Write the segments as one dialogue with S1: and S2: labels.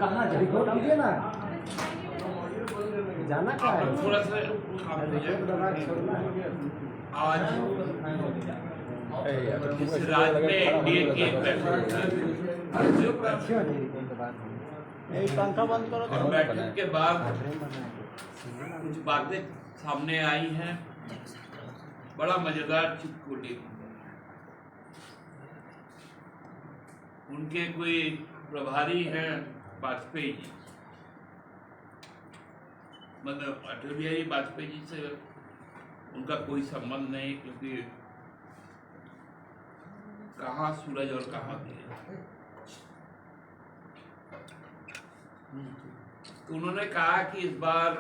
S1: कहाँ रिपोर्ट कीजिए ना, जाना क्या है?
S2: थोड़ा सा
S1: रिपोर्ट दबा छोड़ना है।
S2: आज इस राज्य में एनडीए की एक बैठक
S1: क्यों नहीं रिपोर्ट दबा?
S3: पंखा बंद करो।
S2: और बैठक के बाद कुछ बातें सामने आई हैं, बड़ा मजेदार चिटकुटी। उनके कोई प्रभारी हैं वाजपेयी जी, मतलब अटल बिहारी वाजपेयी जी से उनका कोई संबंध नहीं, क्योंकि कहाँ सूरज और कहाँ दिया। तो उन्होंने कहा कि इस बार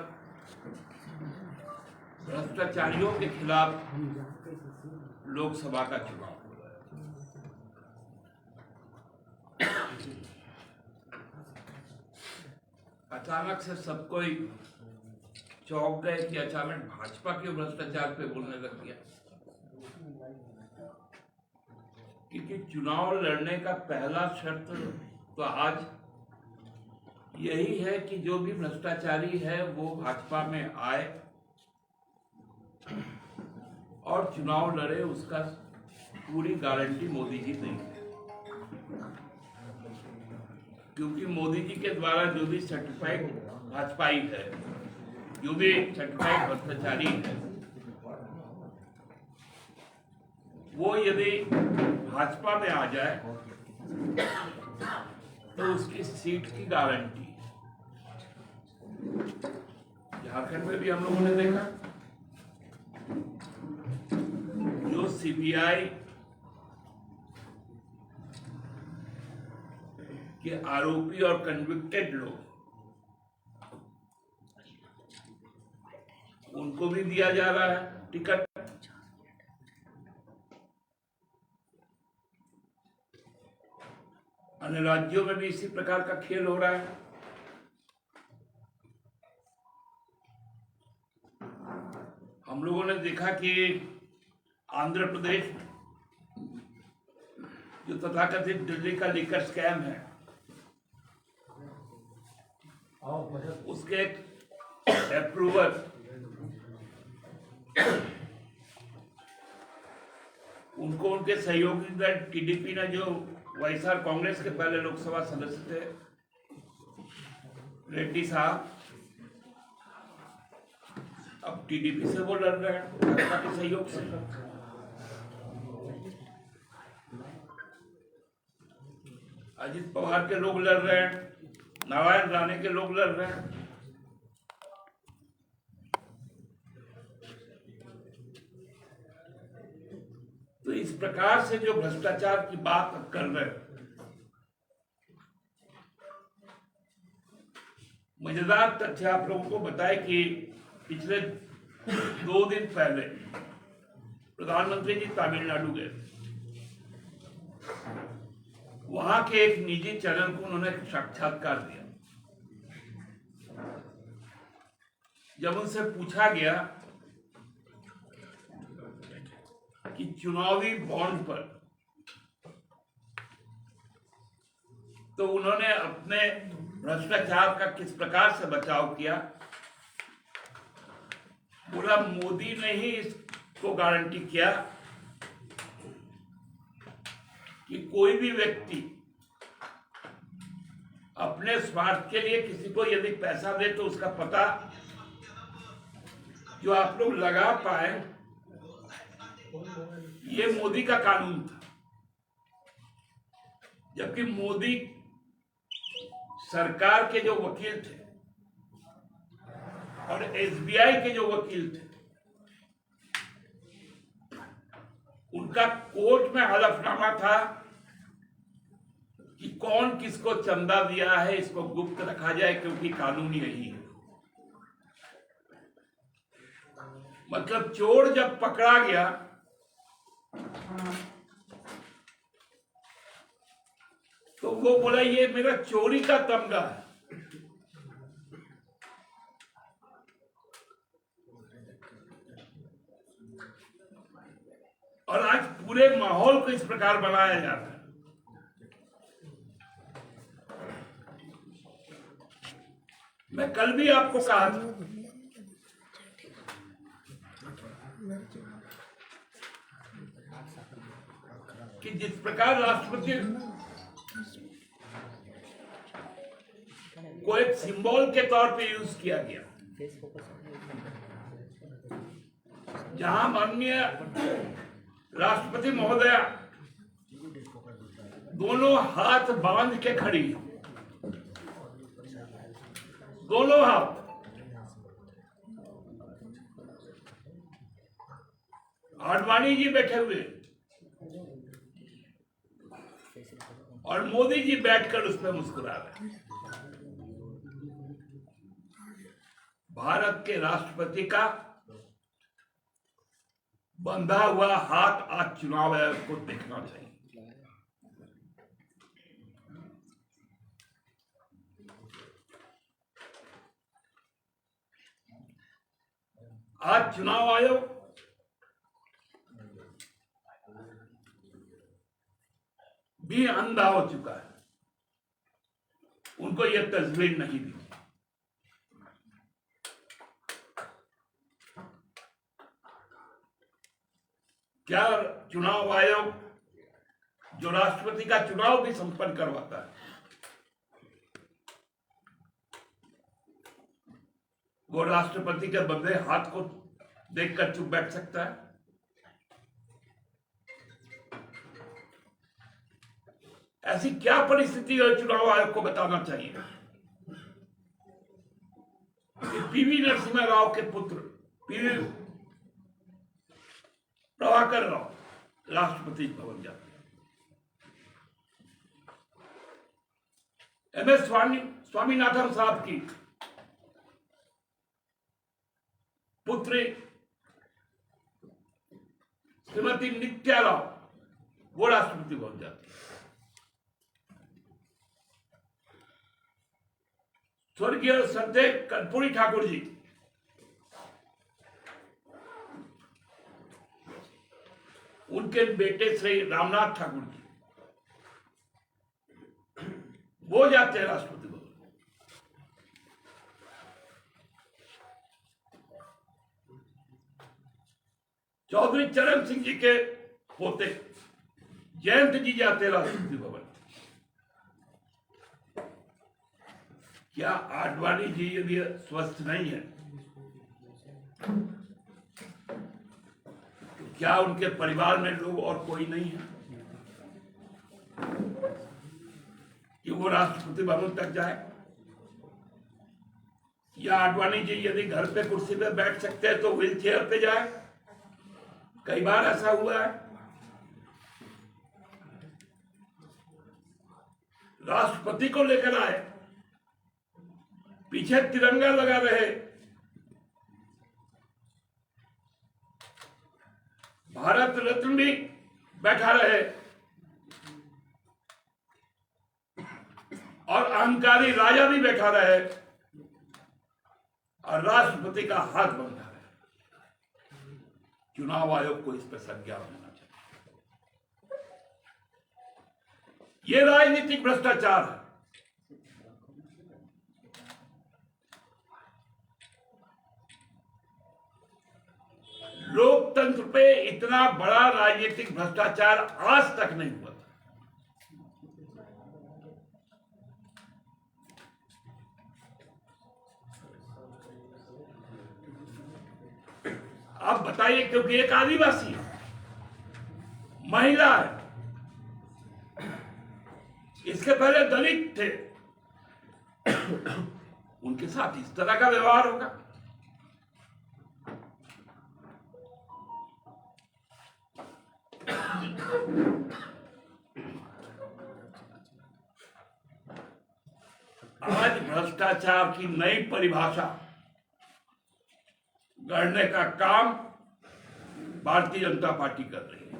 S2: भ्रष्टाचारियों के खिलाफ लोकसभा का चुनाव हो रहा है। अचानक से सब कोई चौंक गए कि अचानक भाजपा के भ्रष्टाचार पे बोलने लग गया, क्योंकि चुनाव लड़ने का पहला शर्त तो आज यही है कि जो भी भ्रष्टाचारी है वो भाजपा में आए और चुनाव लड़े, उसका पूरी गारंटी मोदी जी देंगे। क्योंकि मोदी जी के द्वारा जो भी सर्टिफाइड भाजपाई है, जो भी सर्टिफाइड भ्रष्टाचारी है, वो यदि भाजपा में आ जाए तो उसकी सीट की गारंटी। झारखंड में भी हम लोगों ने देखा, जो सीबीआई के आरोपी और कन्विक्टेड लोग, उनको भी दिया जा रहा है टिकट। अन्य राज्यों में भी इसी प्रकार का खेल हो रहा है। हम लोगों ने देखा कि आंध्र प्रदेश जो तथाकथित दिल्ली का लीकर स्कैम है, उसके अप्रूवल उनको उनके सहयोगी दल टीडीपी ने, जो वाईएसआर कांग्रेस के पहले लोकसभा सदस्य थे रेड्डी साहब, अब टीडीपी से वो लड़ रहे हैं भाजपा के सहयोग से। अजित पवार के लोग लड़ रहे हैं, नारायण राणे के लोग लड़ रहे हैं। तो इस प्रकार से जो भ्रष्टाचार की बात कर रहे हैं, मजेदार तथ्य आप लोगों को बताए कि पिछले 2 दिन पहले प्रधानमंत्री जी तमिलनाडु गए। वहां के एक निजी चैनल को उन्होंने साक्षात्कार दिया। जब उनसे पूछा गया कि चुनावी बॉन्ड पर, तो उन्होंने अपने भ्रष्टाचार का किस प्रकार से बचाव किया। बोला, मोदी ने ही इसको गारंटी किया कि कोई भी व्यक्ति अपने स्वार्थ के लिए किसी को यदि पैसा दे तो उसका पता जो आप लोग लगा पाए, ये मोदी का कानून था। जबकि मोदी सरकार के जो वकील थे और एसबीआई के जो वकील थे, उनका कोर्ट में हलफनामा था कि कौन किसको चंदा दिया है, इसको गुप्त रखा जाए, क्योंकि कानून यही है। मतलब चोर जब पकड़ा गया तो वो बोला, ये मेरा चोरी का तमगा है। और आज पूरे माहौल को इस प्रकार बनाया जाता है। मैं कल भी आपको कहा था कि जिस प्रकार राष्ट्रपति को एक सिंबल के तौर पे यूज किया गया, जहां माननीय राष्ट्रपति महोदया दोनों हाथ बांध के खड़ी, दोनों हाथ, आडवाणी जी बैठे हुए और मोदी जी बैठकर उस पर मुस्कुरा रहे। भारत के राष्ट्रपति का बंधा हुआ हाथ आज चुनाव आयोग को देखना चाहिए। आज चुनाव आयोग भी अंधा हो चुका है, उनको यह तस्वीर नहीं दी। क्या चुनाव आयोग जो राष्ट्रपति का चुनाव भी संपन्न करवाता है, वो राष्ट्रपति के बंधे हाथ को देखकर चुप बैठ सकता है? ऐसी क्या परिस्थिति है, चुनाव आयोग को बताना चाहिए कि पीवी नरसिम्हा राव के पुत्र पीवी प्रभाकर राव राष्ट्रपति भवन जाते हैं। MS स्वामीनाथन साहब की पुत्री श्रीमती नित्या राव वो राष्ट्रपति भवन जाती है। स्वर्गीय संजय कर्पूरी ठाकुर जी उनके बेटे श्री रामनाथ ठाकुर जी वो जाते हैं राष्ट्रपति भवन। चौधरी चरण सिंह जी के पोते जयंत जी जाते हैं राष्ट्रपति भवन। क्या आडवाणी जी यदि स्वस्थ नहीं है तो क्या उनके परिवार में लोग और कोई नहीं है कि वो राष्ट्रपति भवन तक जाए? या आडवाणी जी यदि घर पे कुर्सी पे बैठ सकते हैं तो व्हील चेयर पे जाए? कई बार ऐसा हुआ है। राष्ट्रपति को लेकर आए, पीछे तिरंगा लगा रहे, भारत रत्न भी बैठा रहे और अहंकारी राजा भी बैठा रहे और राष्ट्रपति का हाथ बंधा रहे। चुनाव आयोग को इस पर संज्ञान लेना चाहिए। ये राजनीतिक भ्रष्टाचार है। लोकतंत्र पे इतना बड़ा राजनीतिक भ्रष्टाचार आज तक नहीं हुआ था। आप बताइए, क्योंकि एक आदिवासी है, महिला है, इसके पहले दलित थे, उनके साथ इस तरह का व्यवहार होगा? आज भ्रष्टाचार की नई परिभाषा गढ़ने का काम भारतीय जनता पार्टी कर रही है।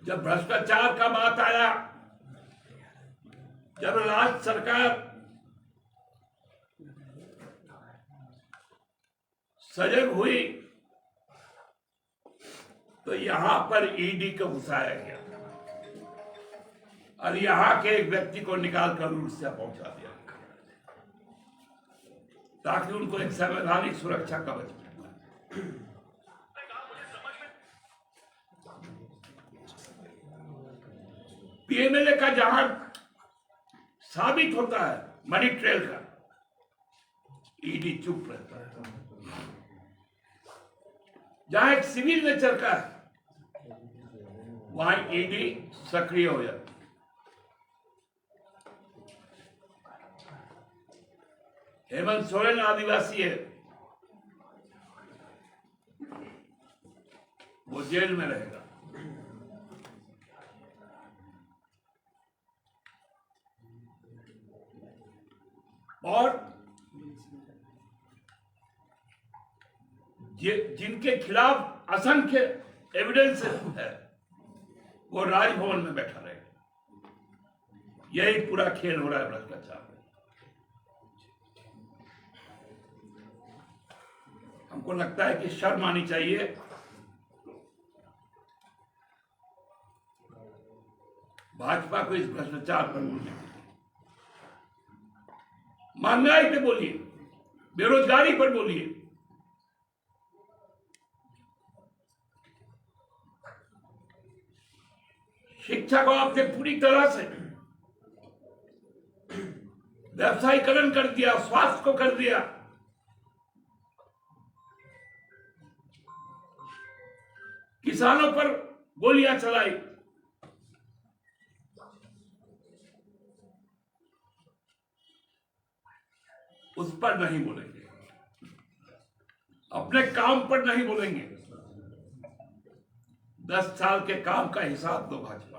S2: जब भ्रष्टाचार का बात आया, जब राज्य सरकार सजग हुई तो यहां पर ईडी को घुसाया गया। और यहाँ के एक व्यक्ति को निकाल कर उड़ीसा पहुंचा दिया ताकि उनको एक संवैधानिक सुरक्षा कवच मिल जाए। पीएमएलए का जहां साबित होता है मनी ट्रेल का, ईडी चुप रहता है। जहां एक सिविल नेचर का है वहां ईडी सक्रिय हो जाती है। हेमंत सोरेन आदिवासी है, वो जेल में रहेगा। और जिनके खिलाफ असंख्य एविडेंस है वो राजभवन में बैठा रहेगा। यही पूरा खेल हो रहा है भ्रष्टाचार में। हमको लगता है कि शर्म आनी चाहिए। भाजपा को इस भ्रष्टाचार पर बोलिए, महंगाई पे बोलिए, बेरोजगारी पर बोलिए, शिक्षा को आपने पूरी तरह से व्यवसायीकरण कर दिया, स्वास्थ्य को कर दिया। किसानों पर गोलियां चलाई। उस पर नहीं बोलेंगे, अपने काम पर नहीं बोलेंगे। 10 साल के काम का हिसाब दो भाजपा।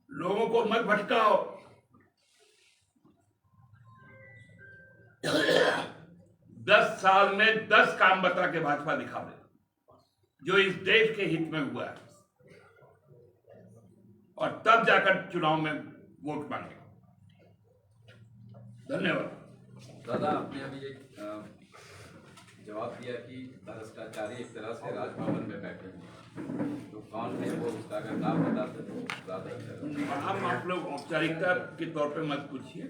S2: लोगों को मत भटकाओ। 10 साल में 10 काम बता के भाजपा दिखा दे जो इस देश के हित में हुआ है, और तब जाकर चुनाव में वोट मांगे। धन्यवाद।
S4: दादा, आपने अभी एक जवाब दिया कि भ्रष्टाचारी एक तरह से राजभवन में बैठे हैं, तो कौन है वो, उसका अगर नाम बताते तो ज्यादा अच्छा।
S2: हम आप लोग औपचारिकता के तौर पे मत पूछिए।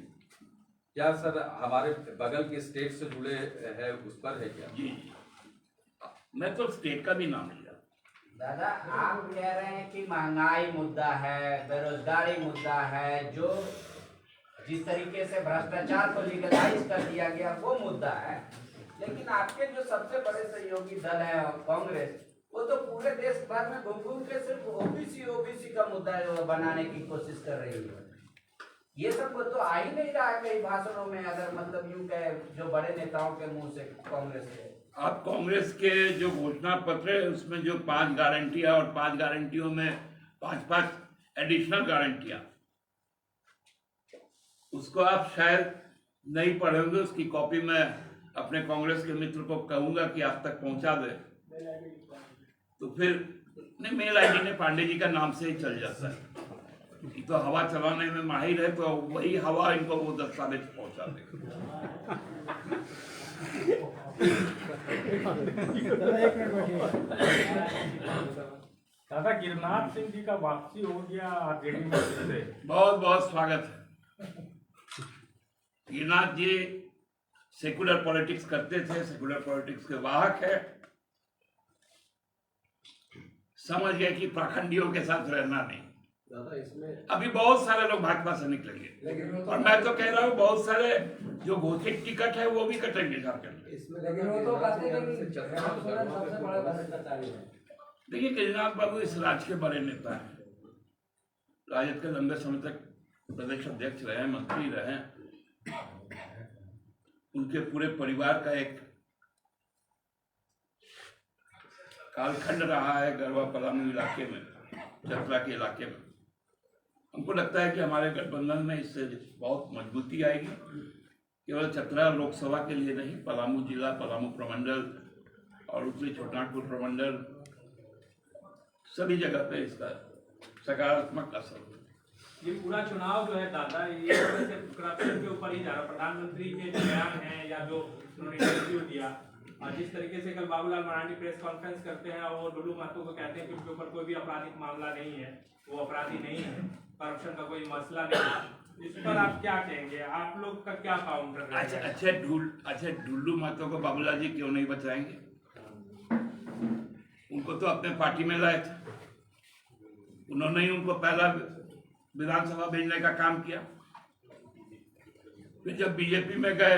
S4: क्या सर हमारे बगल के स्टेट से जुड़े हैं, उस पर है क्या?
S2: जी, मैं तो स्टेट का भी नाम लिया।
S5: दादा, आप कह रहे हैं कि महंगाई मुद्दा है, बेरोजगारी मुद्दा है, जो जिस तरीके से भ्रष्टाचार को लीगलाइज कर दिया गया वो मुद्दा है, लेकिन आपके जो सबसे बड़े सहयोगी दल है कांग्रेस, वो तो पूरे देश भर में घूम के सिर्फ ओबीसी का मुद्दा बनाने की कोशिश कर रही है। ये सब तो आ ही नहीं रहा है कई भाषणों में, अगर मतलब यूं कहे जो बड़े नेताओं के मुंह से कांग्रेस के।
S2: आप कांग्रेस के जो घोषणा पत्र है उसमें जो 5 गारंटियां और 5 गारंटियों में 5 एडिशनल गारंटियां, उसको आप शायद नहीं पढ़े होंगे। उसकी कॉपी मैं अपने कांग्रेस के मित्र को कहूंगा कि आप तक पहुंचा दे, तो फिर नहीं, मेल आईडी ने पांडे जी का नाम से ही चल जाता है। तो हवा चलाने में माहिर है, तो वही हवा इनको वो दस्तावेज पहुंचा देगा।
S6: दादा, गिरनाथ सिंह जी का वापसी हो गया आरजेडी में से।
S2: बहुत बहुत स्वागत है। गिरनाथ जी सेकुलर पॉलिटिक्स करते थे, सेकुलर पॉलिटिक्स के वाहक है। समझ गए कि पाखंडियों के साथ रहना नहीं।
S1: इसमें
S2: अभी बहुत सारे लोग भाजपा से निकलेंगे, और मैं तो कह रहा हूँ बहुत सारे जो घोषित टिकट है वो भी कटेंगे झारखंड।
S1: लेकिन वो तो कहते हैं कि सबसे बड़ा भ्रष्टाचारी है।
S2: देखिए, गिरिनाथ बाबू इस राज्य के बड़े नेता हैं। राजद के लंबे समय तक प्रदेश अध्यक्ष रहे, मंत्री रहे। उनके पूरे परिवार का एक कालखंड रहा है गढ़वा पलामू इलाके में, चतरा के इलाके में। हमको लगता है कि हमारे गठबंधन में इससे बहुत मजबूती आएगी। केवल चतरा लोकसभा के लिए नहीं, पलामू जिला, पलामू प्रमंडल और उत्तरी छोटानागपुर प्रमंडल, सभी जगह पे इसका सकारात्मक असर होगा।
S6: ये पूरा चुनाव जो है दादा, ये करप्शन के ऊपर ही जा रहा है। प्रधानमंत्री के जो बयान है या जो उन्होंने इंटरव्यू दिया,
S7: जिस तरीके से कल बाबूलाल मरांडी प्रेस कॉन्फ्रेंस करते हैं और वो डुल्लू महतो को कहते हैं कि उनके ऊपर कोई भी आपराधिक मामला नहीं है, वो अपराधी नहीं है, करप्शन का कोई मसला नहीं है, इस पर आप क्या कहेंगे? आप लोग का क्या काउंटर है?
S2: अच्छा डुल्लू महतो को बाबूलाल जी क्यों नहीं बचाएंगे? उनको तो अपने पार्टी में लाए थे, उन्होंने ही उनको पहला विधानसभा भेजने का काम किया। फिर जब बीजेपी में गए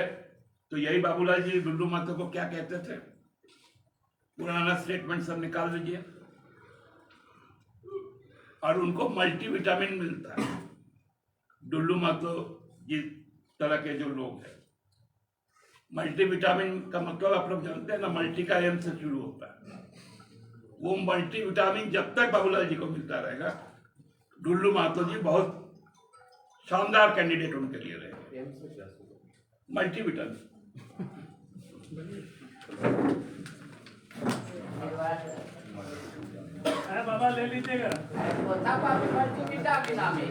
S2: तो यही बाबूलाल जी डुल्लू महतो को क्या कहते थे, पुराना स्टेटमेंट सब निकाल लीजिए। और उनको मल्टीविटामिन मिलता है, डुल्लू महतो जिस तरह के जो लोग हैं। मल्टीविटामिन का मतलब आप लोग जानते हैं ना, मल्टी का एम से शुरू होता है। वो मल्टीविटामिन जब तक बाबूलाल जी को मिलता रहेगा, डुल्लू महतो जी बहुत शानदार कैंडिडेट उनके लिए रहेंगे। मल्टीविटामिन
S6: बाबा ले लीजिएगा।
S5: वो था मल्टीविटामिन में